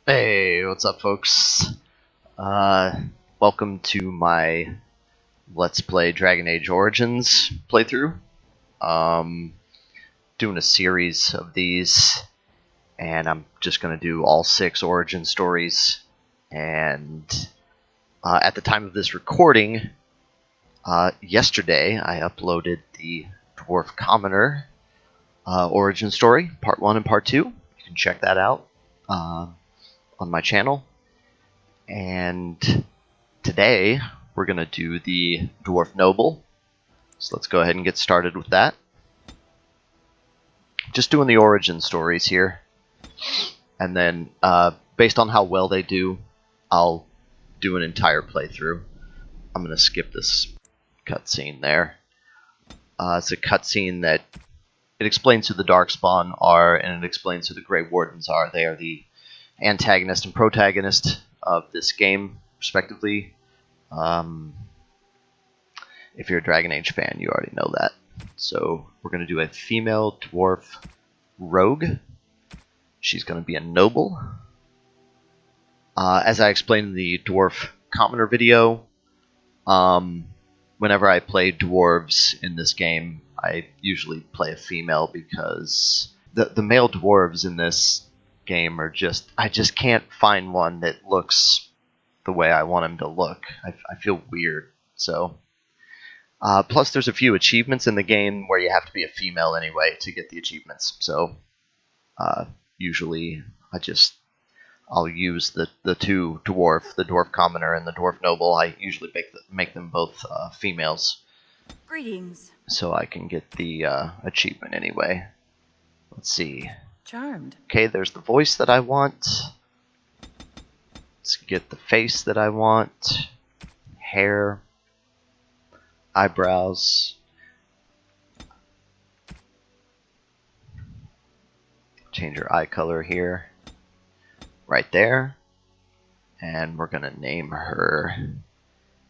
Hey, what's up, folks? Welcome to my Let's Play Dragon Age Origins playthrough. Doing a series of these, and I'm just going to do all 6 origin stories. And at the time of this recording, yesterday I uploaded the Dwarf Commoner origin story, Part 1 and Part 2. You can check that out on my channel. And today we're going to do the Dwarf Noble. So let's go ahead and get started with that. Just doing the origin stories here. And then based on how well they do, I'll do an entire playthrough. I'm going to skip this cutscene there. It's a cutscene that it explains who the Darkspawn are, and it explains who the Grey Wardens are. They are the antagonist and protagonist of this game, respectively. If you're a Dragon Age fan, you already know that. So we're going to do a female dwarf rogue. She's going to be a noble. As I explained in the Dwarf Commoner video, whenever I play dwarves in this game, I usually play a female because the male dwarves in this game are I just can't find one that looks the way I want him to look. I feel weird. So plus there's a few achievements in the game where you have to be a female anyway to get the achievements. So usually I'll use the two dwarf, the Dwarf Commoner and the Dwarf Noble. I usually make them both females. Greetings. So I can get the achievement anyway. Let's see. Charmed. Okay, there's the voice that I want. Let's get the face that I want. Hair. Eyebrows. Change her eye color here. Right there. And we're going to name her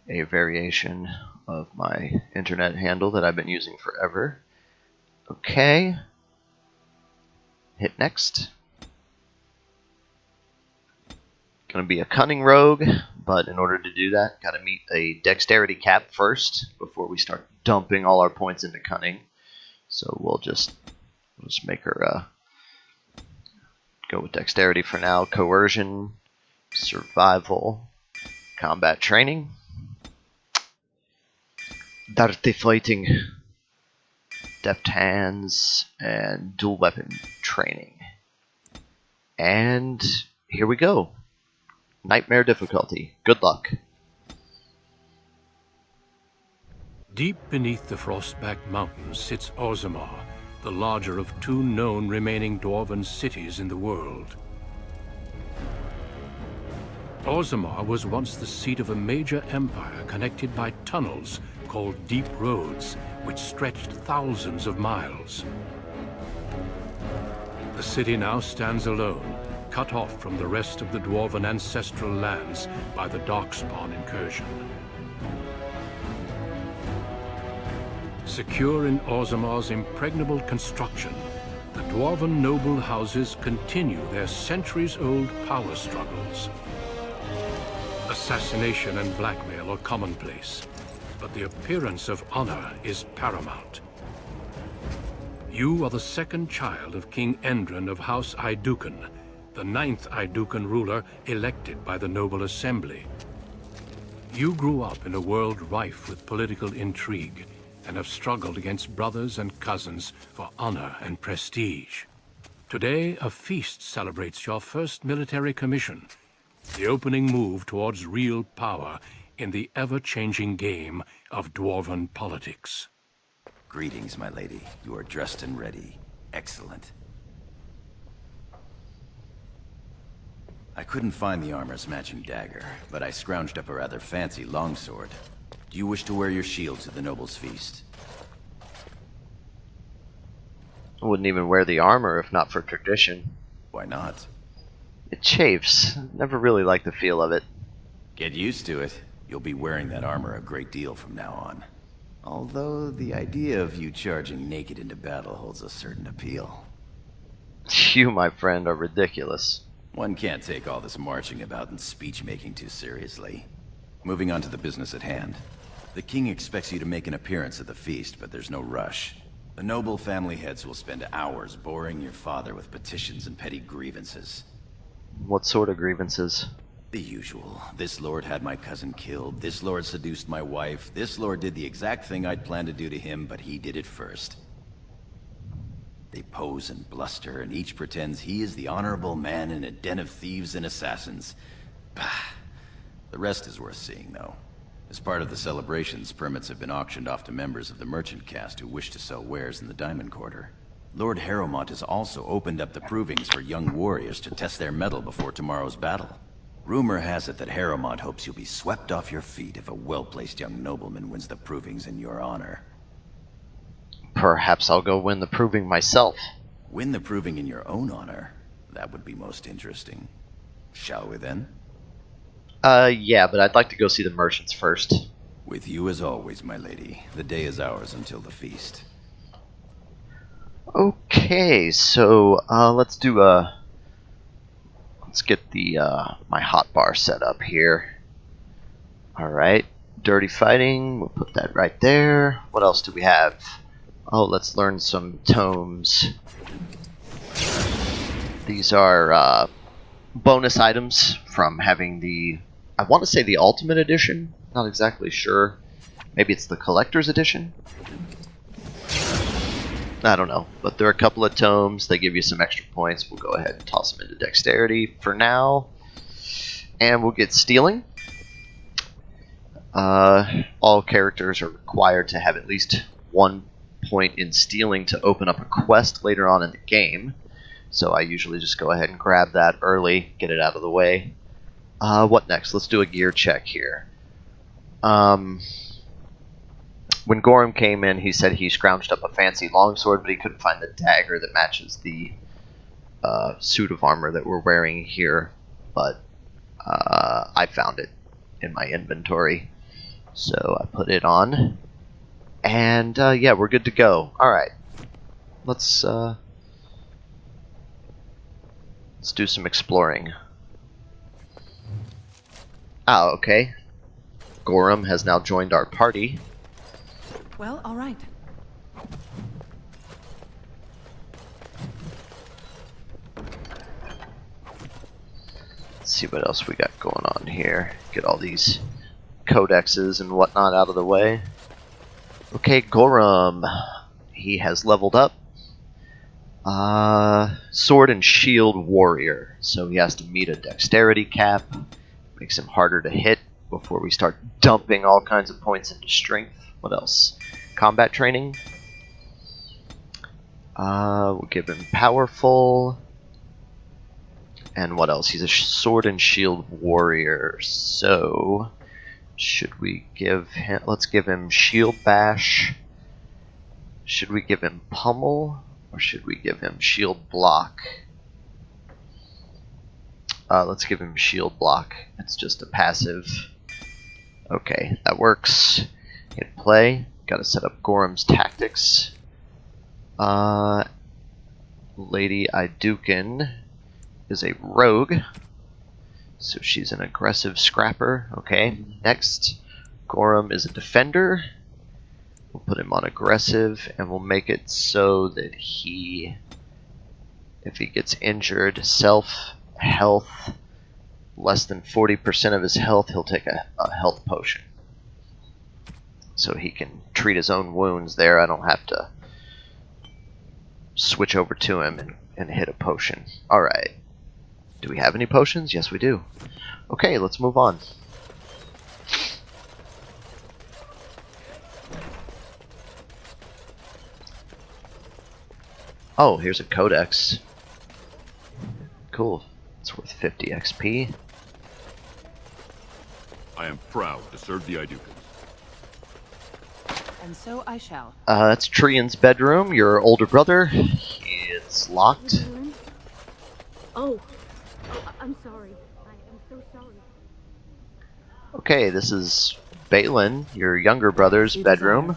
a variation of my internet handle that I've been using forever. Okay. Hit next. Gonna be a cunning rogue, but in order to do that, gotta meet a dexterity cap first before we start dumping all our points into cunning. So we'll just make her go with dexterity for now. Coercion, survival, combat training, dirty fighting, deft hands, and dual weapon training. And here we go. Nightmare difficulty. Good luck. Deep beneath the Frostback Mountains sits Orzammar, the larger of 2 known remaining dwarven cities in the world. Orzammar was once the seat of a major empire connected by tunnels called deep roads, which stretched thousands of miles. The city now stands alone, cut off from the rest of the dwarven ancestral lands by the Darkspawn incursion. Secure in Orzammar's impregnable construction, the dwarven noble houses continue their centuries-old power struggles. Assassination and blackmail are commonplace, but the appearance of honor is paramount. You are the 2nd child of King Endron of House Aeducan, the 9th Aeducan ruler elected by the Noble Assembly. You grew up in a world rife with political intrigue and have struggled against brothers and cousins for honor and prestige. Today, a feast celebrates your first military commission, the opening move towards real power in the ever-changing game of dwarven politics. Greetings, my lady. You are dressed and ready. Excellent. I couldn't find the armor's matching dagger, but I scrounged up a rather fancy longsword. Do you wish to wear your shield to the noble's feast? I wouldn't even wear the armor if not for tradition. Why not? It chafes. Never really liked the feel of it. Get used to it. You'll be wearing that armor a great deal from now on. Although the idea of you charging naked into battle holds a certain appeal. You, my friend, are ridiculous. One can't take all this marching about and speech-making too seriously. Moving on to the business at hand. The king expects you to make an appearance at the feast, but there's no rush. The noble family heads will spend hours boring your father with petitions and petty grievances. What sort of grievances? The usual. This lord had my cousin killed, this lord seduced my wife, this lord did the exact thing I'd planned to do to him, but he did it first. They pose and bluster, and each pretends he is the honorable man in a den of thieves and assassins. Bah. The rest is worth seeing, though. As part of the celebrations, permits have been auctioned off to members of the merchant caste who wish to sell wares in the Diamond Quarter. Lord Harrowmont has also opened up the provings for young warriors to test their mettle before tomorrow's battle. Rumor has it that Harrowmont hopes you'll be swept off your feet if a well-placed young nobleman wins the provings in your honor. Perhaps I'll go win the proving myself. Win the proving in your own honor? That would be most interesting. Shall we then? Yeah, but I'd like to go see the merchants first. With you as always, my lady. The day is ours until the feast. Okay, so let's do let's get the my hotbar set up here. All right, dirty fighting. We'll put that right there. What else do we have? Oh, let's learn some tomes. These are bonus items from having the, I want to say the Ultimate Edition. Not exactly sure. Maybe it's the Collector's Edition. I don't know, but there are a couple of tomes. They give you some extra points. We'll go ahead and toss them into Dexterity for now. And we'll get Stealing. All characters are required to have at least 1 point in Stealing to open up a quest later on in the game. So I usually just go ahead and grab that early, get it out of the way. What next? Let's do a gear check here. When Gorim came in, he said he scrounged up a fancy longsword, but he couldn't find the dagger that matches the suit of armor that we're wearing here. But I found it in my inventory, so I put it on. And yeah, we're good to go. Alright, let's do some exploring. Ah, okay. Gorim has now joined our party. Well, all right. Let's see what else we got going on here. Get all these codexes and whatnot out of the way. Okay, Gorim. He has leveled up. Sword and shield warrior. So he has to meet a dexterity cap. Makes him harder to hit before we start dumping all kinds of points into strength. What else? Combat training. We'll give him powerful. And what else? He's a sword and shield warrior. So should we give him, let's give him shield bash. Should we give him pummel, or should we give him shield block? Let's give him shield block. It's just a passive. Okay, that works. Hit play. Gotta set up Gorim's tactics. Lady Aeducan is a rogue, so she's an aggressive scrapper. Okay, next, Gorim is a defender. We'll put him on aggressive, and we'll make it so that he, if he gets injured, health, less than 40% of his health, he'll take a health potion. So he can treat his own wounds there. I don't have to switch over to him and hit a potion. Alright. Do we have any potions? Yes, we do. Okay, let's move on. Oh, here's a codex. Cool. It's worth 50 XP. I am proud to serve the Aeducans. And so I shall. That's Trian's bedroom, your older brother. It's locked. Oh, I'm sorry. I am so sorry. Okay, this is Balin, your younger brother's bedroom.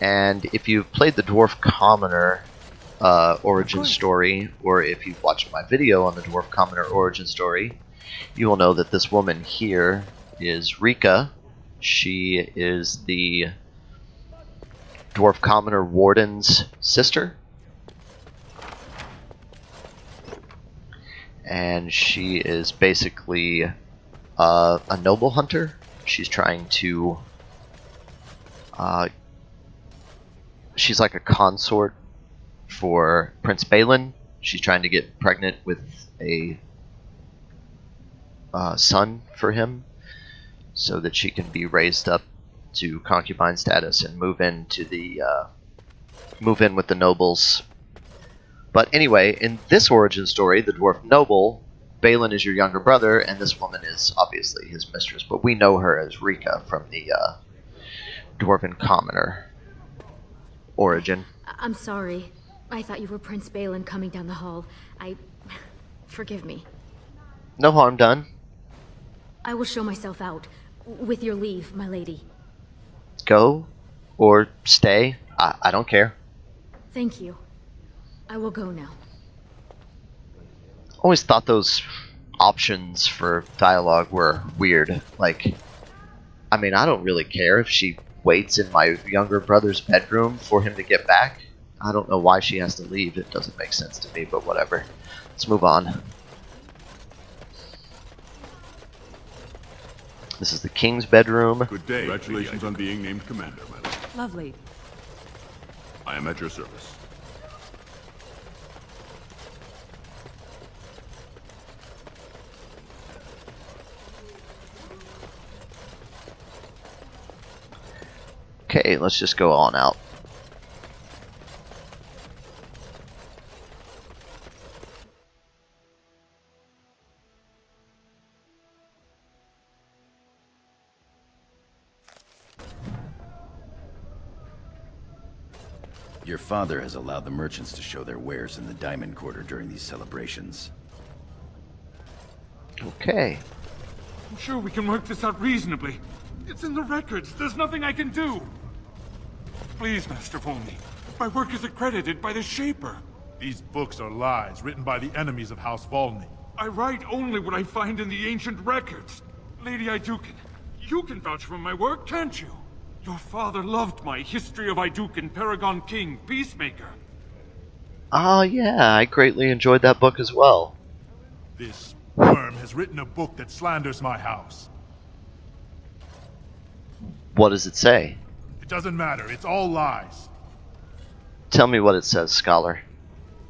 And if you've played the Dwarf Commoner, origin story, or if you've watched my video on the Dwarf Commoner origin story, you will know that this woman here is Rika. She is the Dwarf Commoner Warden's sister. And she is basically a noble hunter. She's trying to... she's like a consort for Prince Balin. She's trying to get pregnant with a son for him, so that she can be raised up to concubine status and move in with the nobles. But anyway, in this origin story, the dwarf noble, Balin is your younger brother, and this woman is obviously his mistress. But we know her as Rika from the Dwarven Commoner origin. I'm sorry. I thought you were Prince Balin coming down the hall. Forgive me. No harm done. I will show myself out. With your leave, my lady. Go or stay. I don't care. Thank you. I will go now. Always thought those options for dialogue were weird. Like, I mean, I don't really care if she waits in my younger brother's bedroom for him to get back. I don't know why she has to leave. It doesn't make sense to me, but whatever. Let's move on. This is the king's bedroom. Good day. Congratulations on being named commander, my lord. Lovely. I am at your service. Okay, let's just go on out. Your father has allowed the merchants to show their wares in the Diamond Quarter during these celebrations. Okay. I'm sure we can work this out reasonably. It's in the records. There's nothing I can do. Please, Master Volney. My work is accredited by the Shaper. These books are lies written by the enemies of House Volney. I write only what I find in the ancient records. Lady Aeducan, you can vouch for my work, can't you? Your father loved my History of Aeducan, Paragon King, Peacemaker. Ah, yeah, I greatly enjoyed that book as well. This worm has written a book that slanders my house. What does it say? It doesn't matter, it's all lies. Tell me what it says, scholar.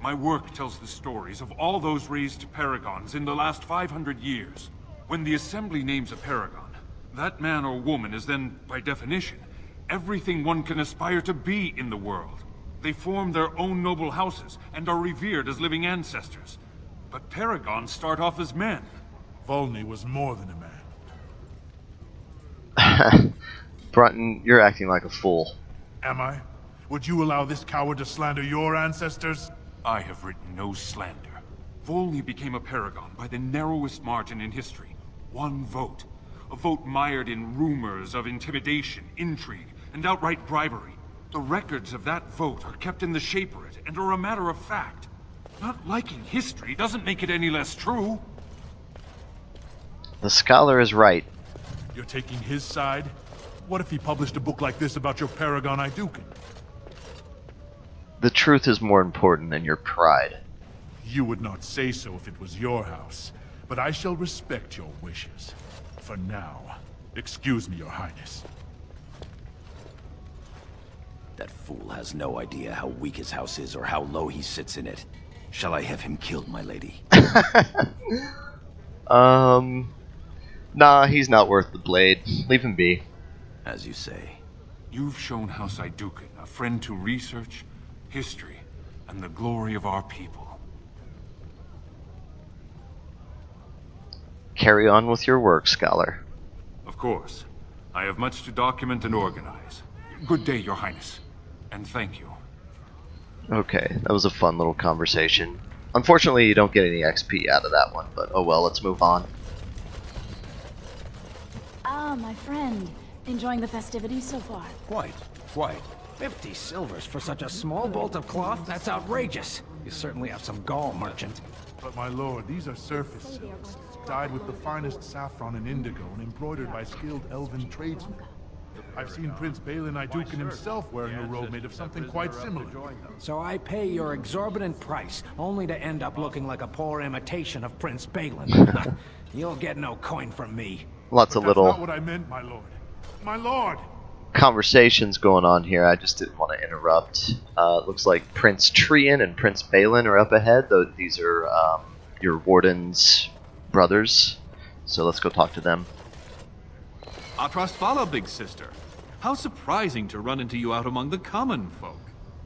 My work tells the stories of all those raised paragons in the last 500 years. When the Assembly names a paragon, that man or woman is then, by definition, everything one can aspire to be in the world. They form their own noble houses and are revered as living ancestors. But paragons start off as men. Volney was more than a man. Brunton, you're acting like a fool. Am I? Would you allow this coward to slander your ancestors? I have written no slander. Volney became a paragon by the narrowest margin in history. One vote. A vote mired in rumors of intimidation, intrigue, and outright bribery. The records of that vote are kept in the Shaperate and are a matter of fact. Not liking history doesn't make it any less true. The scholar is right. You're taking his side? What if he published a book like this about your paragon Aeducan? The truth is more important than your pride. You would not say so if it was your house, but I shall respect your wishes. For now, excuse me, Your Highness. That fool has no idea how weak his house is or how low he sits in it. Shall I have him killed, my lady? Nah, he's not worth the blade. Leave him be. As you say. You've shown House Aeducan a friend to research, history, and the glory of our people. Carry on with your work, scholar. Of course. I have much to document and organize. Good day, Your Highness. And thank you. Okay, that was a fun little conversation. Unfortunately, you don't get any XP out of that one, but oh well, let's move on. Ah, my friend. Enjoying the festivities so far? Quite. 50 silvers for such a small bolt of cloth? That's outrageous. You certainly have some gall, merchant. But my lord, these are surface silks, dyed with the finest saffron and indigo and embroidered by skilled elven tradesmen. I've seen Prince Balin Aeducan himself wearing a robe made of something quite similar. So I pay your exorbitant price, only to end up looking like a poor imitation of Prince Balin. You'll get no coin from me. Lots But of that's little not what I meant, my lord. My lord! conversations going on here. I just didn't want to interrupt. Looks like Prince Trian and Prince Balin are up ahead. Though these are your warden's brothers. So let's go talk to them. Our trust follow, big sister. How surprising to run into you out among the common folk.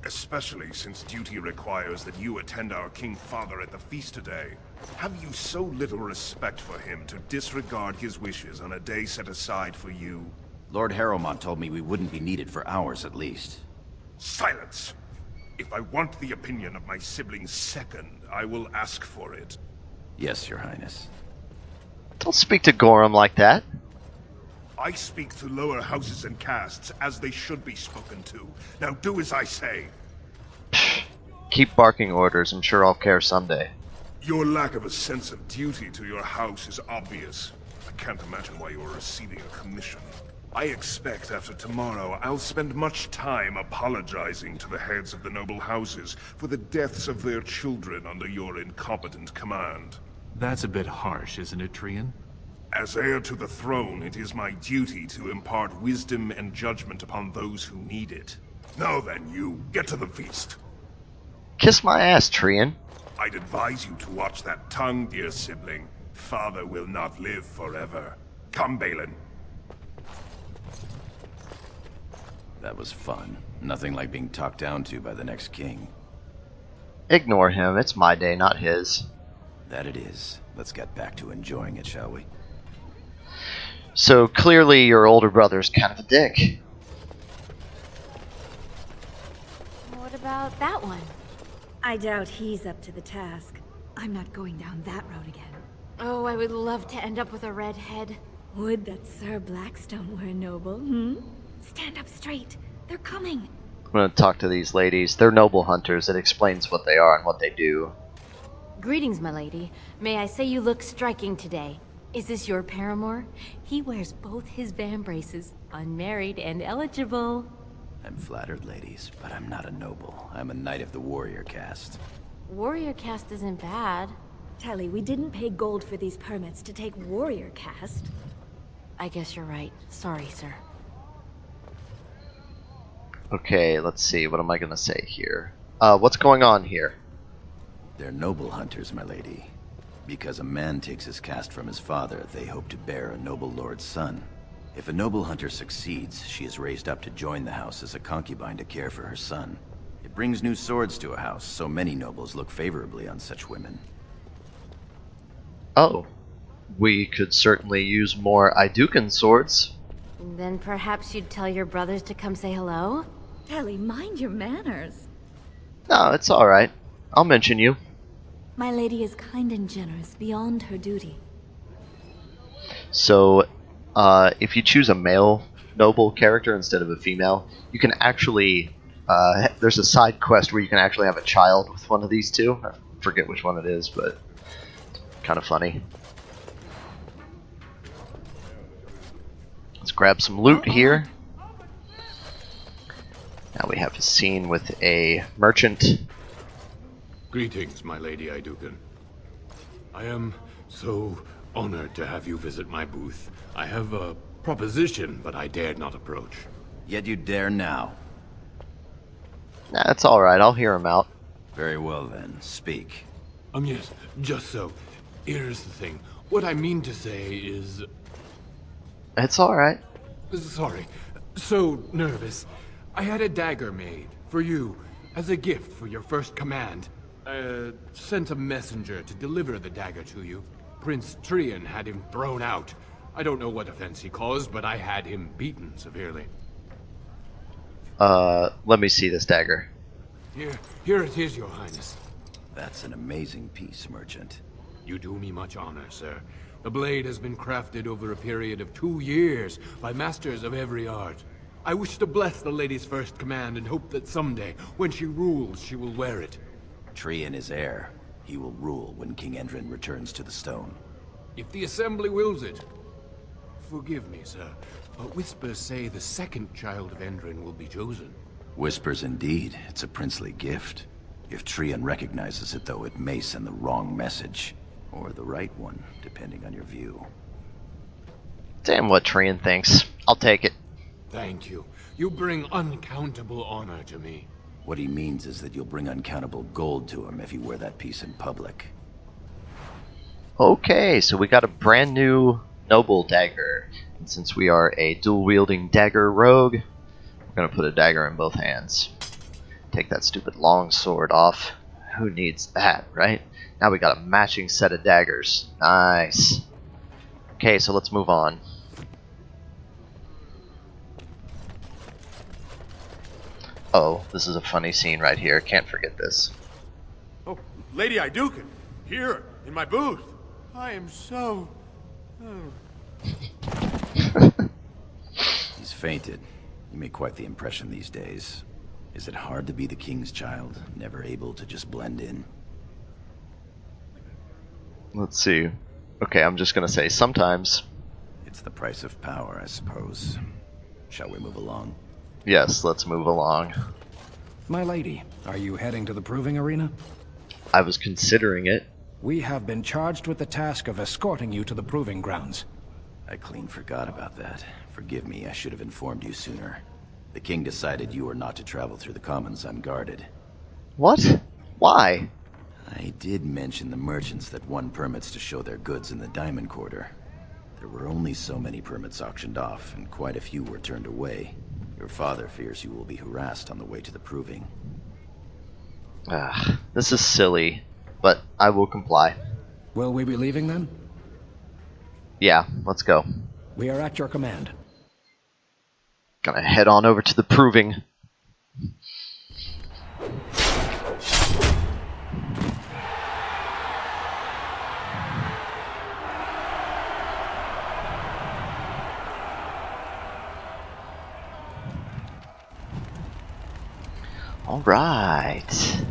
Especially since duty requires that you attend our King Father at the feast today. Have you so little respect for him to disregard his wishes on a day set aside for you? Lord Harrowmont told me we wouldn't be needed for hours at least. Silence! If I want the opinion of my siblings second, I will ask for it. Yes, your highness. Don't speak to Gorim like that. I speak to lower houses and castes as they should be spoken to. Now do as I say. Keep barking orders. I'm sure I'll care someday. Your lack of a sense of duty to your house is obvious. I can't imagine why you are receiving a commission. I expect after tomorrow I'll spend much time apologizing to the heads of the noble houses for the deaths of their children under your incompetent command. That's a bit harsh, isn't it, Trian? As heir to the throne, it is my duty to impart wisdom and judgment upon those who need it. Now then, you, get to the feast. Kiss my ass, Trian. I'd advise you to watch that tongue, dear sibling. Father will not live forever. Come, Balin. That was fun. Nothing like being talked down to by the next king. Ignore him. It's my day, not his. That it is. Let's get back to enjoying it, shall we? So clearly your older brother's kind of a dick. What about that one? I doubt he's up to the task. I'm not going down that road again. Oh, I would love to end up with a redhead. Would that Sir Blackstone were a noble, hmm? Stand up straight. They're coming. I'm going to talk to these ladies. They're noble hunters. It explains what they are and what they do. Greetings, my lady. May I say you look striking today. Is this your paramour? He wears both his vambraces, unmarried and eligible. I'm flattered, ladies, but I'm not a noble. I'm a knight of the warrior caste. Warrior caste isn't bad. Telly, we didn't pay gold for these permits to take warrior caste. I guess you're right. Sorry, sir. Okay, let's see. What am I going to say here? What's going on here? They're noble hunters, my lady. Because a man takes his caste from his father, they hope to bear a noble lord's son. If a noble hunter succeeds, she is raised up to join the house as a concubine to care for her son. It brings new swords to a house, so many nobles look favorably on such women. Oh. We could certainly use more Aeducan swords. Then perhaps you'd tell your brothers to come say hello? Telly, mind your manners. No, it's alright. I'll mention you. My lady is kind and generous beyond her duty. So, if you choose a male noble character instead of a female, you can actually, there's a side quest where you can actually have a child with one of these two. I forget which one it is, but kind of funny. Let's grab some loot here. Now we have a scene with a merchant. Greetings, my lady Aeducan. I am so honored to have you visit my booth. I have a proposition, but I dared not approach. Yet you dare now. Nah, it's alright, I'll hear him out. Very well then, speak. Yes, just so. Here's the thing. What I mean to say is... It's alright. Sorry. So nervous. I had a dagger made, for you, as a gift for your first command. Sent a messenger to deliver the dagger to you. Prince Trian had him thrown out. I don't know what offense he caused, but I had him beaten severely. Let me see this dagger. Here it is, your highness. That's an amazing piece, merchant. You do me much honor, sir. The blade has been crafted over a period of 2 years by masters of every art. I wish to bless the lady's first command and hope that someday, when she rules, she will wear it. Trian is heir. He will rule when King Endrin returns to the stone. If the Assembly wills it. Forgive me, sir, but whispers say the second child of Endrin will be chosen. Whispers indeed. It's a princely gift. If Trian recognizes it, though, it may send the wrong message. Or the right one, depending on your view. Damn what Trian thinks. I'll take it. Thank you. You bring uncountable honor to me. What he means is that you'll bring uncountable gold to him if you wear that piece in public. Okay, so we got a brand new noble dagger. And since we are a dual-wielding dagger rogue, we're gonna put a dagger in both hands. Take that stupid long sword off. Who needs that, right? Now we got a matching set of daggers. Nice. Okay, so let's move on. Oh, this is a funny scene right here. Can't forget this. Oh, Lady Aeducan, here, in my booth. I am so... He's fainted. You make quite the impression these days. Is it hard to be the king's child, never able to just blend in? Let's see. Okay, I'm just gonna say sometimes. It's the price of power, I suppose. Shall we move along? Yes, let's move along. My lady, are you heading to the proving arena? I was considering it. We have been charged with the task of escorting you to the proving grounds. I clean forgot about that. Forgive me, I should have informed you sooner. The king decided you are not to travel through the commons unguarded. What? Why? I did mention the merchants that won permits to show their goods in the Diamond Quarter. There were only so many permits auctioned off, and quite a few were turned away. Your father fears you will be harassed on the way to the proving. This is silly, but I will comply. Will we be leaving then? Yeah, let's go. We are at your command. Gonna head on over to the proving. Alright.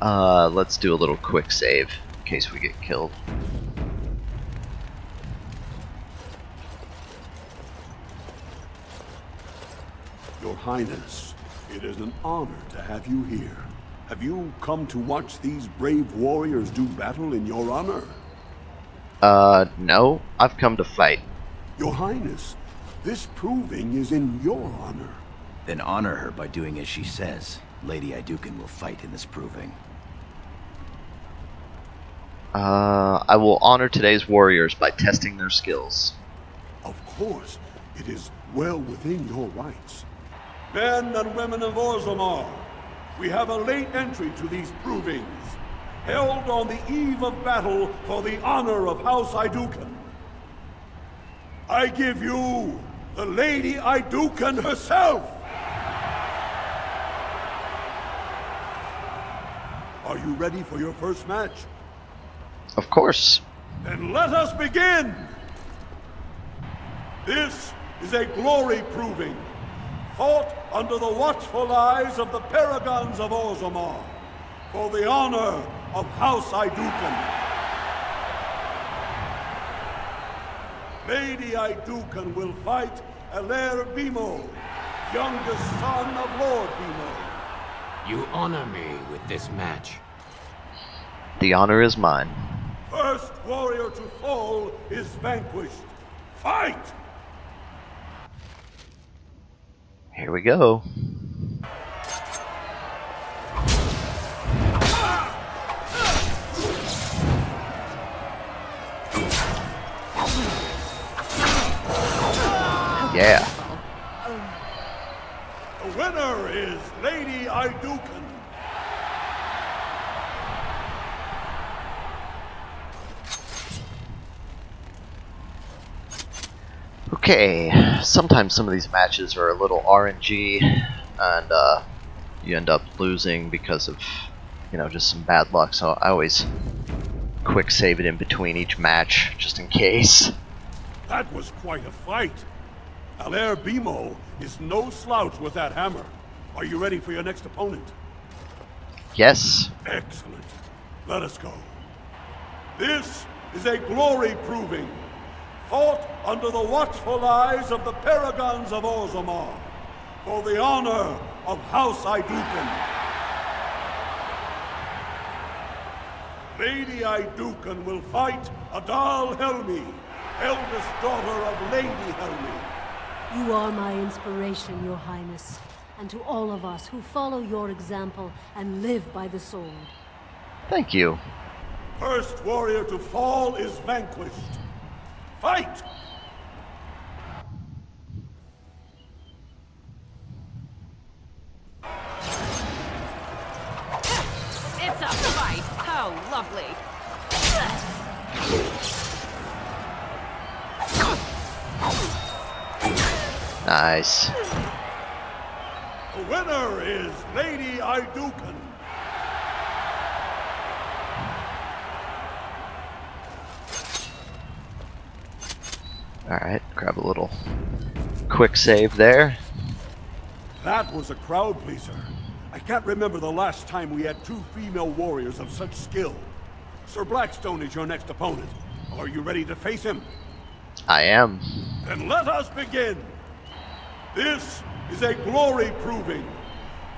Let's do a little quick save in case we get killed. Your Highness, it is an honor to have you here. Have you come to watch these brave warriors do battle in your honor? No. I've come to fight. Your Highness, this proving is in your honor. Then honor her by doing as she says. Lady Aeducan will fight in this proving. I will honor today's warriors by testing their skills. Of course, it is well within your rights. Men and women of Orzammar, we have a late entry to these provings, held on the eve of battle for the honor of House Aeducan. I give you the Lady Aeducan herself! Are you ready for your first match? Of course. Then let us begin! This is a glory proving, fought under the watchful eyes of the paragons of Orzammar, for the honor of House Aeducan. Lady Aeducan will fight Alair Bimo, youngest son of Lord Bimo. You honor me with this match. The honor is mine. First warrior to fall is vanquished. Fight! Here we go. Yeah. The winner is Lady Aeducan. Okay, sometimes some of these matches are a little RNG, and you end up losing because of, you know, just some bad luck, so I always quick save it in between each match, just in case. That was quite a fight. Alair Bimo is no slouch with that hammer. Are you ready for your next opponent? Yes. Excellent. Let us go. This is a glory proving, fought under the watchful eyes of the Paragons of Orzammar, for the honor of House Aeducan. Lady Aeducan will fight Adal Helmi, eldest daughter of Lady Helmi. You are my inspiration, Your Highness, and to all of us who follow your example and live by the sword. Thank you. First warrior to fall is vanquished. Fight! It's a fight! How lovely! Nice. The winner is Lady Aeducan. Alright, grab a little quick save there. That was a crowd pleaser. I can't remember the last time we had two female warriors of such skill. Sir Blackstone is your next opponent. Are you ready to face him? I am. Then let us begin. This is a glory proving,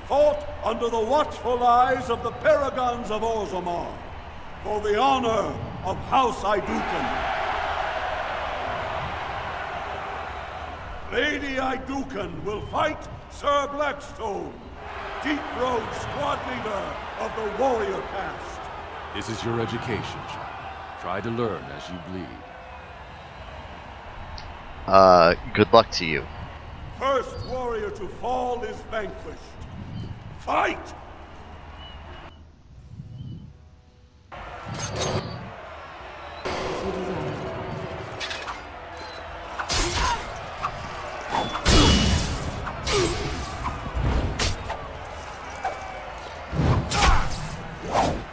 fought under the watchful eyes of the Paragons of Orzammar, for the honor of House Aeducan. Lady Aeducan will fight Sir Blackstone, Deep Road squad leader of the warrior caste. This is your education, child. Try to learn as you bleed. Good luck to you. First warrior to fall is vanquished. Fight!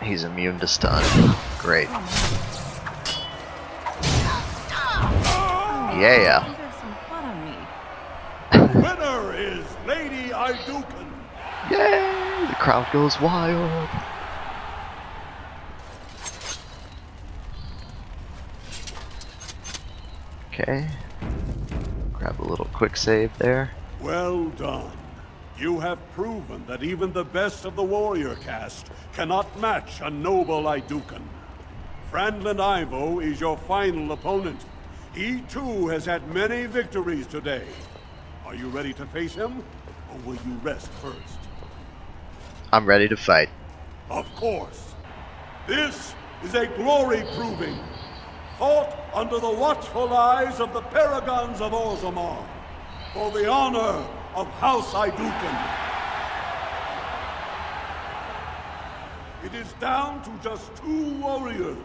He's immune to stun. Great. Yeah. The winner is Lady Aeducan. Yay! The crowd goes wild. Okay. Grab a little quick save there. Well done. You have proven that even the best of the warrior caste cannot match a noble Aeducan. Frandland Ivo is your final opponent. He too has had many victories today. Are you ready to face him, or will you rest first? I'm ready to fight. Of course. This is a glory proving, fought under the watchful eyes of the Paragons of Orzammar, for the honor of House Aeducan. It is down to just two warriors,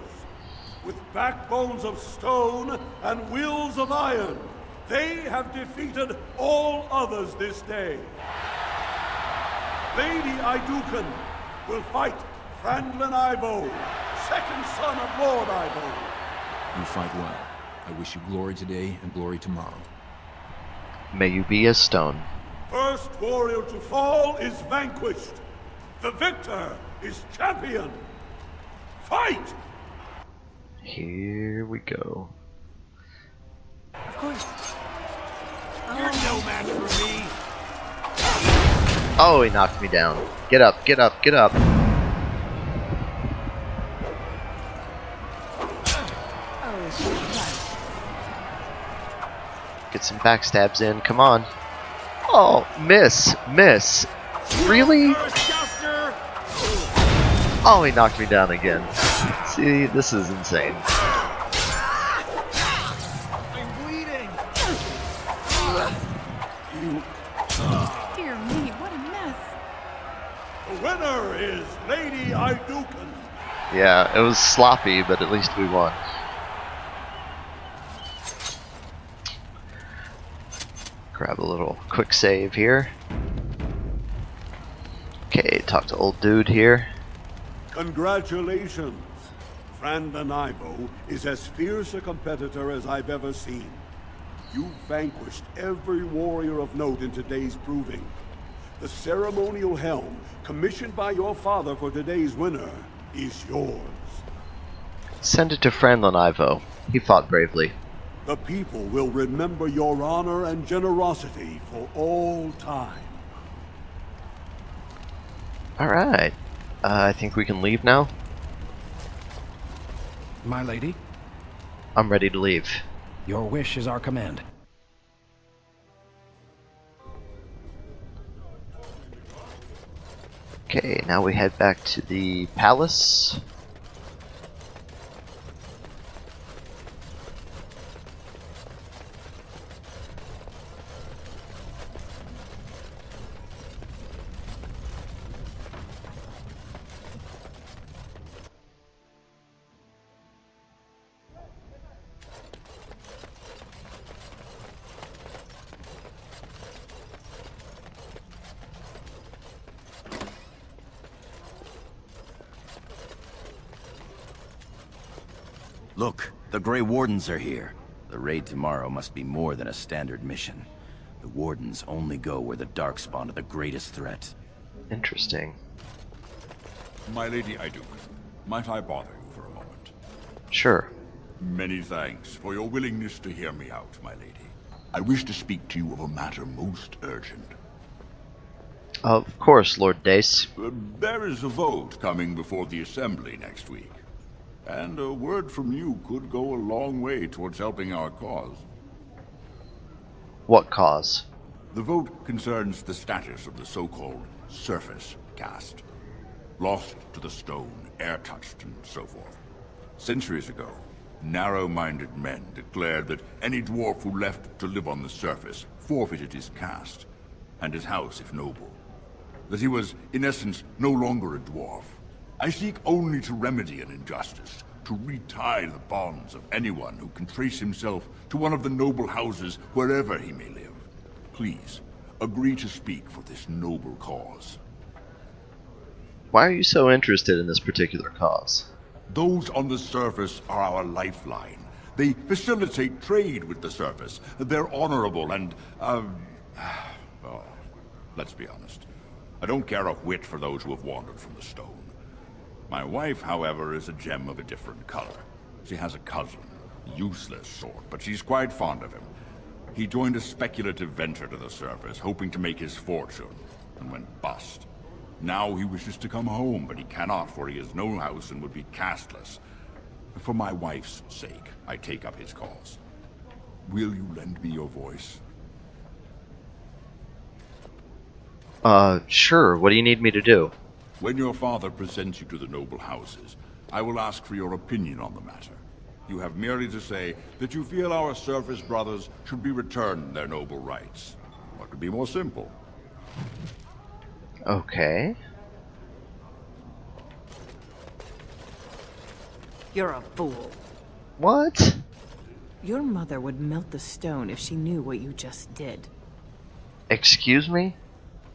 with backbones of stone and wills of iron. They have defeated all others this day. Lady Aeducan will fight Frandland Ivo, second son of Lord Ivo. You fight well. I wish you glory today and glory tomorrow. May you be as stone. First warrior to fall is vanquished. The victor is champion. Fight! Here we go. Of course. You're no match for me. Oh, he knocked me down. Get up, get up, get up. Get some backstabs in, come on. Oh, miss, miss. Really? Oh, he knocked me down again. See, this is insane. I'm bleeding. Dear me, what a mess. The winner is Lady Aeducan. Yeah, it was sloppy, but at least we won. Grab a little quick save here. Okay, talk to old dude here. Congratulations. Frandland Ivo is as fierce a competitor as I've ever seen. You vanquished every warrior of note in today's proving. The ceremonial helm, commissioned by your father for today's winner, is yours. Send it to Franlin Ivo. He fought bravely. The people will remember your honor and generosity for all time. Alright. I think we can leave now. My lady, I'm ready to leave. your wish is our command. Okay, now we head back to the palace. Look, the Grey Wardens are here. The raid tomorrow must be more than a standard mission. The Wardens only go where the Darkspawn are the greatest threat. Interesting. My Lady Aeducan, might I bother you for a moment? Sure. Many thanks for your willingness to hear me out, my lady. I wish to speak to you of a matter most urgent. Of course, Lord Dace. There is a vote coming before the Assembly next week. And a word from you could go a long way towards helping our cause. What cause? The vote concerns the status of the so-called surface caste. Lost to the stone, air-touched, and so forth. Centuries ago, narrow-minded men declared that any dwarf who left to live on the surface forfeited his caste, and his house if noble. That he was, in essence, no longer a dwarf. I seek only to remedy an injustice, to retie the bonds of anyone who can trace himself to one of the noble houses wherever he may live. Please, agree to speak for this noble cause. Why are you so interested in this particular cause? Those on the surface are our lifeline. They facilitate trade with the surface. They're honorable and, well, let's be honest. I don't care a whit for those who have wandered from the stone. My wife, however, is a gem of a different color. She has a cousin, a useless sort, but she's quite fond of him. He joined a speculative venture to the surface, hoping to make his fortune, and went bust. Now he wishes to come home, but he cannot, for he has no house and would be casteless. For my wife's sake, I take up his cause. Will you lend me your voice? Sure. What do you need me to do? When your father presents you to the noble houses, I will ask for your opinion on the matter. You have merely to say that you feel our surface brothers should be returned their noble rights. What could be more simple? Okay. You're a fool. What? Your mother would melt the stone if she knew what you just did. Excuse me?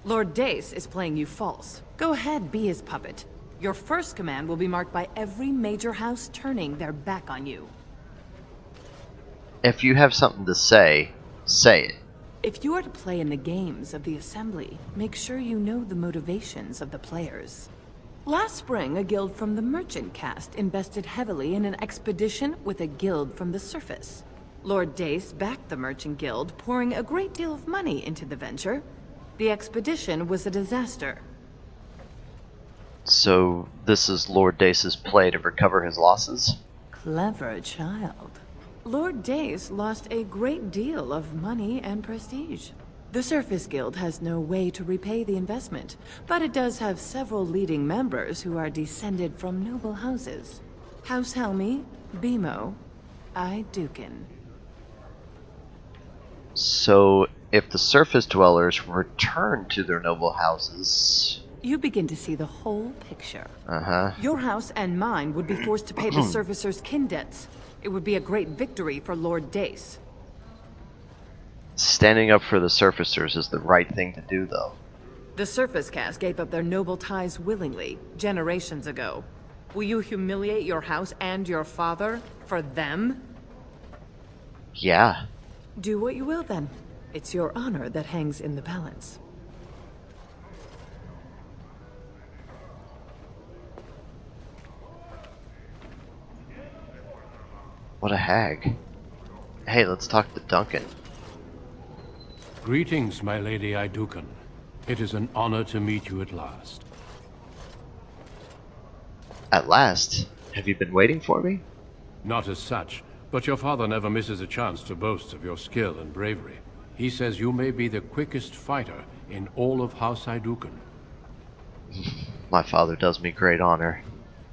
Lord Dace is playing you false. Go ahead, be his puppet. Your first command will be marked by every major house turning their back on you. If you have something to say, say it. If you are to play in the games of the Assembly, make sure you know the motivations of the players. Last spring, a guild from the Merchant caste invested heavily in an expedition with a guild from the surface. Lord Dace backed the Merchant Guild, pouring a great deal of money into the venture. The expedition was a disaster. So, this is Lord Dace's play to recover his losses? Clever child. Lord Dace lost a great deal of money and prestige. The Surface Guild has no way to repay the investment, but it does have several leading members who are descended from noble houses. House Helmi, Bimo, Aeducan. So, if the surface dwellers return to their noble houses... You begin to see the whole picture. Uh-huh. Your house and mine would be forced to pay the surfacers' kin debts. It would be a great victory for Lord Dace. Standing up for the surfacers is the right thing to do, though. The Surface Caste gave up their noble ties willingly, generations ago. Will you humiliate your house and your father for them? Yeah. Do what you will, then. It's your honor that hangs in the balance. What a hag. Hey, let's talk to Duncan. Greetings, my lady Aeducan. It is an honor to meet you at last. At last? Have you been waiting for me? Not as such, but your father never misses a chance to boast of your skill and bravery. He says you may be the quickest fighter in all of House Aeducan. My father does me great honor.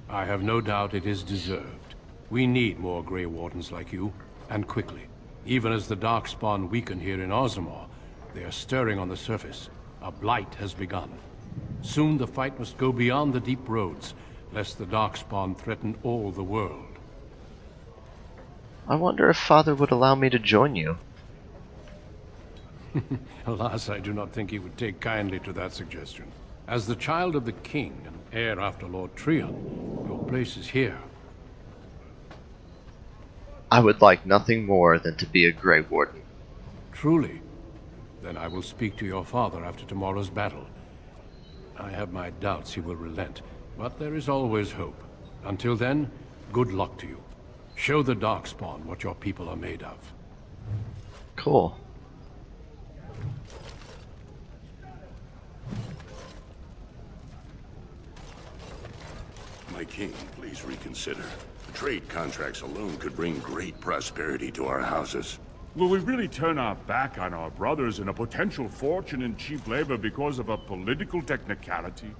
I have no doubt it is deserved. We need more Grey Wardens like you, and quickly. Even as the Darkspawn weaken here in Orzammar, they are stirring on the surface. A blight has begun. Soon the fight must go beyond the deep roads, lest the Darkspawn threaten all the world. I wonder if Father would allow me to join you. Alas, I do not think he would take kindly to that suggestion. As the child of the king and heir after Lord Trion, your place is here. I would like nothing more than to be a Grey Warden. Truly? Then I will speak to your father after tomorrow's battle. I have my doubts he will relent, but there is always hope. Until then, good luck to you. Show the Darkspawn what your people are made of. Cool. My king, please reconsider. The trade contracts alone could bring great prosperity to our houses. Will we really turn our back on our brothers and a potential fortune in cheap labor because of a political technicality?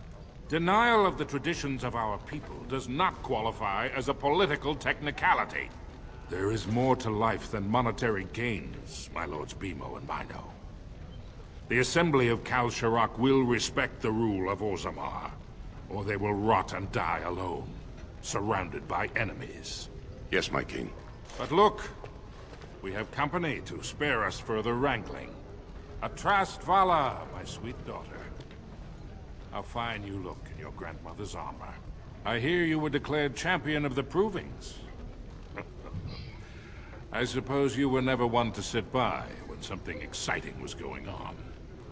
Denial of the traditions of our people does not qualify as a political technicality. There is more to life than monetary gains, my lords Bimo and Mino. The Assembly of Kal Sharok will respect the rule of Orzammar, or they will rot and die alone, surrounded by enemies. Yes, my king. But look, we have company to spare us further wrangling. A Trast Vala, my sweet daughter. How fine you look in your grandmother's armor. I hear you were declared champion of the Provings. I suppose you were never one to sit by when something exciting was going on.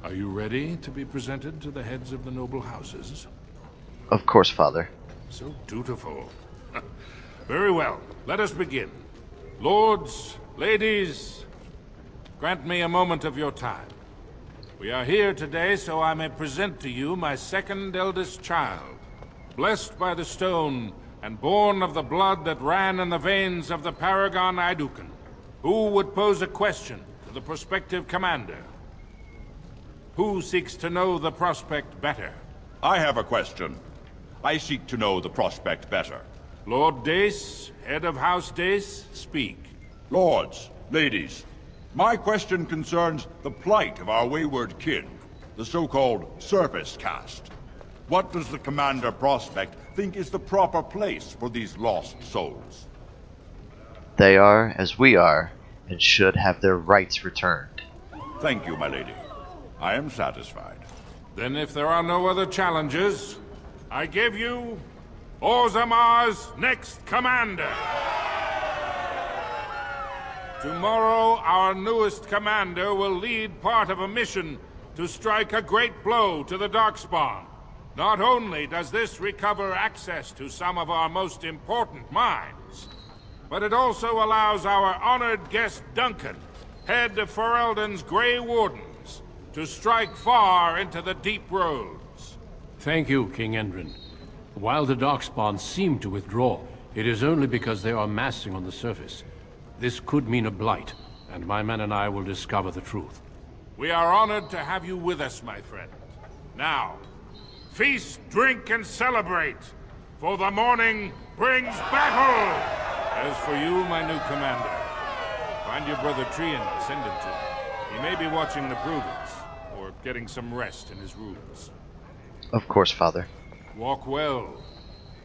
Are you ready to be presented to the heads of the noble houses? Of course, Father. So dutiful. Very well, let us begin. Lords, ladies, grant me a moment of your time. We are here today so I may present to you my second eldest child, blessed by the stone and born of the blood that ran in the veins of the Paragon Aeducan. Who would pose a question to the prospective commander? Who seeks to know the prospect better? I have a question. I seek to know the prospect better. Lord Dace, head of House Dace, speak. Lords, ladies, my question concerns the plight of our wayward kin, the so-called surface caste. What does the Commander Prospect think is the proper place for these lost souls? They are as we are, and should have their rights returned. Thank you, my lady. I am satisfied. Then if there are no other challenges, I give you Orzammar's next commander. Tomorrow, our newest commander will lead part of a mission to strike a great blow to the Darkspawn. Not only does this recover access to some of our most important mines, but it also allows our honored guest Duncan, head of Ferelden's Grey Wardens, to strike far into the deep roads. Thank you, King Endrin. While the Darkspawn seem to withdraw, it is only because they are massing on the surface. This could mean a blight, and my men and I will discover the truth. We are honored to have you with us, my friend. Now, feast, drink, and celebrate, for the morning brings battle! As for you, my new commander, find your brother Trion and send him to me. He may be watching the Provings, or getting some rest in his rooms. Of course, Father. Walk well,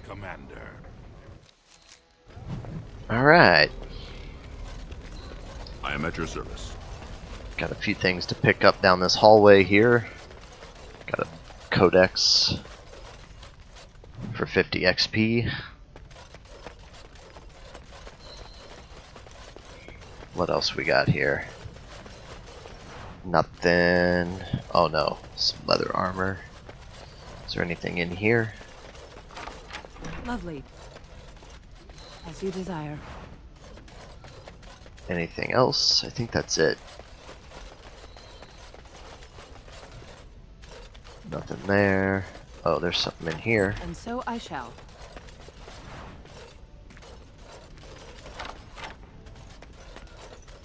Commander. Alright. I am at your service. Got a few things to pick up down this hallway here. Got a codex for 50 XP. What else we got here? Nothing. Oh no, some leather armor. Is there anything in here? Lovely. As you desire. Anything else? I think that's it. Nothing there. Oh, there's something in here. And so I shall.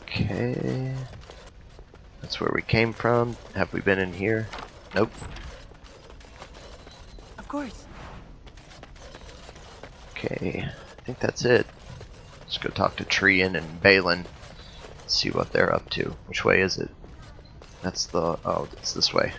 Okay. That's where we came from. Have we been in here? Nope. Of course. Okay. I think that's it. Let's go talk to Trian and Balin. See what they're up to. Which way is it? That's the... oh, it's this way.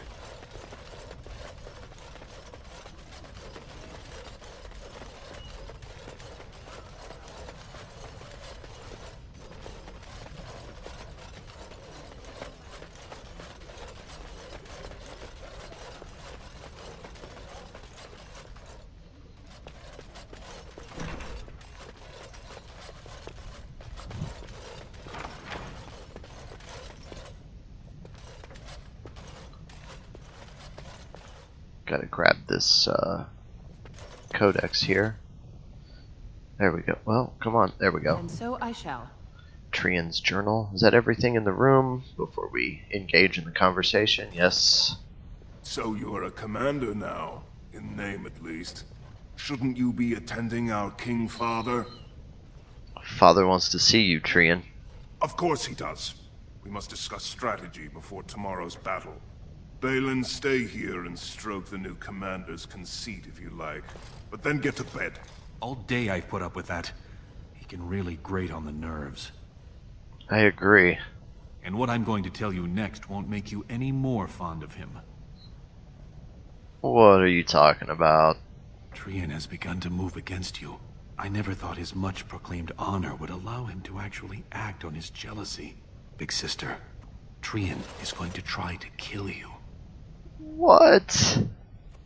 Gotta grab this codex here. There we go. Well, come on. There we go. And so I shall. Trian's journal. Is that everything in the room before we engage in the conversation? Yes. So you're a commander now, in name at least. Shouldn't you be attending our King Father? Father wants to see you, Trian. Of course he does. We must discuss strategy before tomorrow's battle. Balin, stay here and stroke the new commander's conceit if you like. But then get to bed. All day I've put up with that. He can really grate on the nerves. I agree. And what I'm going to tell you next won't make you any more fond of him. What are you talking about? Trian has begun to move against you. I never thought his much-proclaimed honor would allow him to actually act on his jealousy. Big sister, Trian is going to try to kill you. What?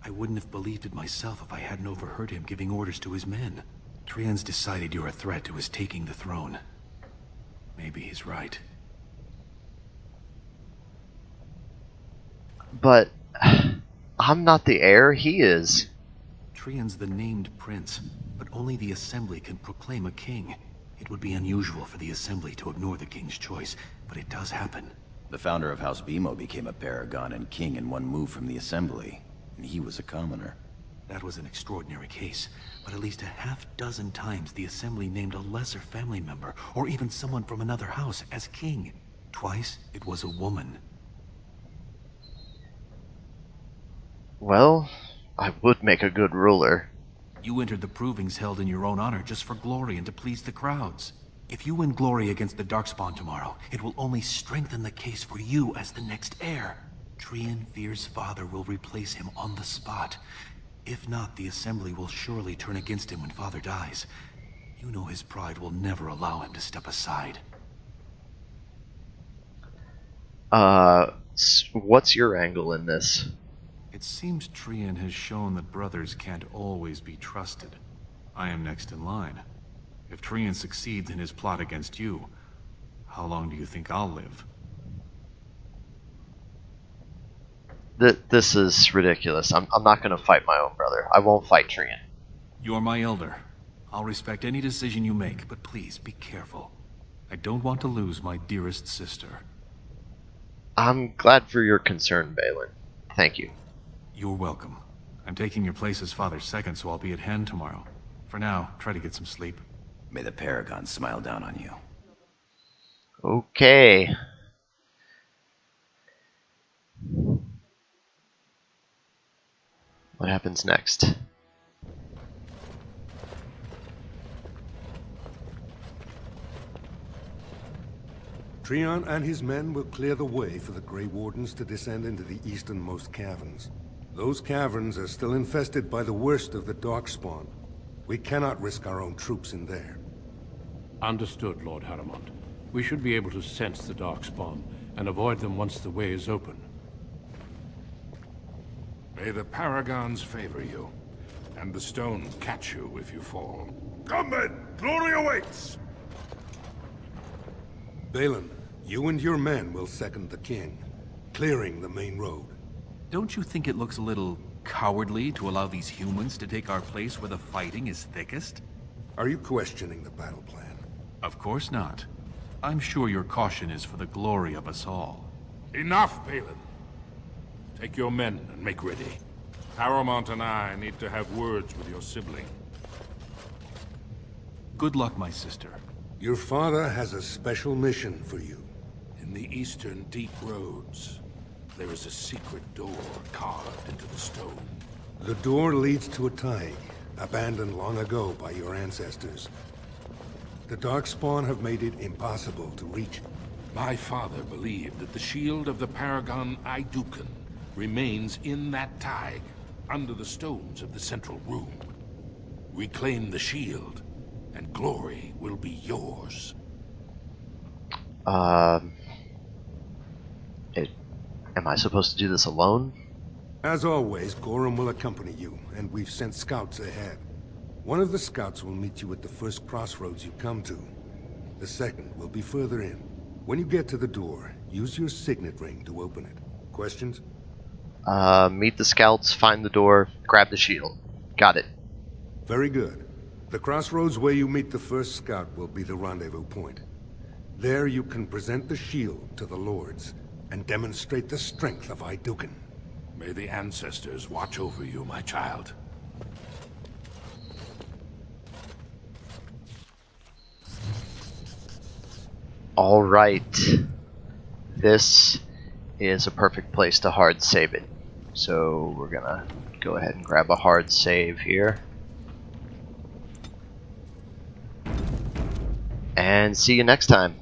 I wouldn't have believed it myself if I hadn't overheard him giving orders to his men. Trian's decided you're a threat to his taking the throne. Maybe he's right. But I'm not the heir, he is. Trian's the named prince, but only the Assembly can proclaim a king. It would be unusual for the Assembly to ignore the king's choice, but it does happen. The founder of House Bimo became a paragon and king in one move from the Assembly, and he was a commoner. That was an extraordinary case, but at least a half-dozen times the Assembly named a lesser family member, or even someone from another house, as king. Twice, it was a woman. Well, I would make a good ruler. You entered the provings held in your own honor just for glory and to please the crowds. If you win glory against the Darkspawn tomorrow, it will only strengthen the case for you as the next heir. Trian fears father will replace him on the spot. If not, the Assembly will surely turn against him when father dies. You know his pride will never allow him to step aside. What's your angle in this? It seems Trian has shown that brothers can't always be trusted. I am next in line. If Trian succeeds in his plot against you, how long do you think I'll live? This is ridiculous. I'm not going to fight my own brother. I won't fight Trian. You're my elder. I'll respect any decision you make, but please be careful. I don't want to lose my dearest sister. I'm glad for your concern, Balin. Thank you. You're welcome. I'm taking your place as father's second, so I'll be at hand tomorrow. For now, try to get some sleep. May the Paragon smile down on you. Okay. What happens next? Trian and his men will clear the way for the Grey Wardens to descend into the easternmost caverns. Those caverns are still infested by the worst of the Darkspawn. We cannot risk our own troops in there. Understood, Lord Haramond. We should be able to sense the Darkspawn and avoid them once the way is open. May the Paragons favor you, and the stone catch you if you fall. Come then! Glory awaits! Balin, you and your men will second the king. clearing the main road. Don't you think it looks a little cowardly to allow these humans to take our place where the fighting is thickest? Are you questioning the battle plan? Of course not. I'm sure your caution is for the glory of us all. Enough, Balin. Take your men and make ready. Paramount and I need to have words with your sibling. Good luck, my sister. Your father has a special mission for you. In the eastern deep roads, there is a secret door carved into the stone. The door leads to a Taig, abandoned long ago by your ancestors. The Darkspawn have made it impossible to reach it. My father believed that the shield of the paragon Aeducan remains in that Taig, under the stones of the central room. Reclaim the shield, and glory will be yours. Am I supposed to do this alone? As always, Gorim will accompany you, and we've sent scouts ahead. One of the scouts will meet you at the first crossroads you come to. The second will be further in. When you get to the door, use your signet ring to open it. Questions? Meet the scouts, find the door, grab the shield. Got it. Very good. The crossroads where you meet the first scout will be the rendezvous point. There you can present the shield to the lords, and demonstrate the strength of Aeducan. May the ancestors watch over you, my child. Alright. This is a perfect place to hard save it. So we're gonna go ahead and grab a hard save here. And see you next time.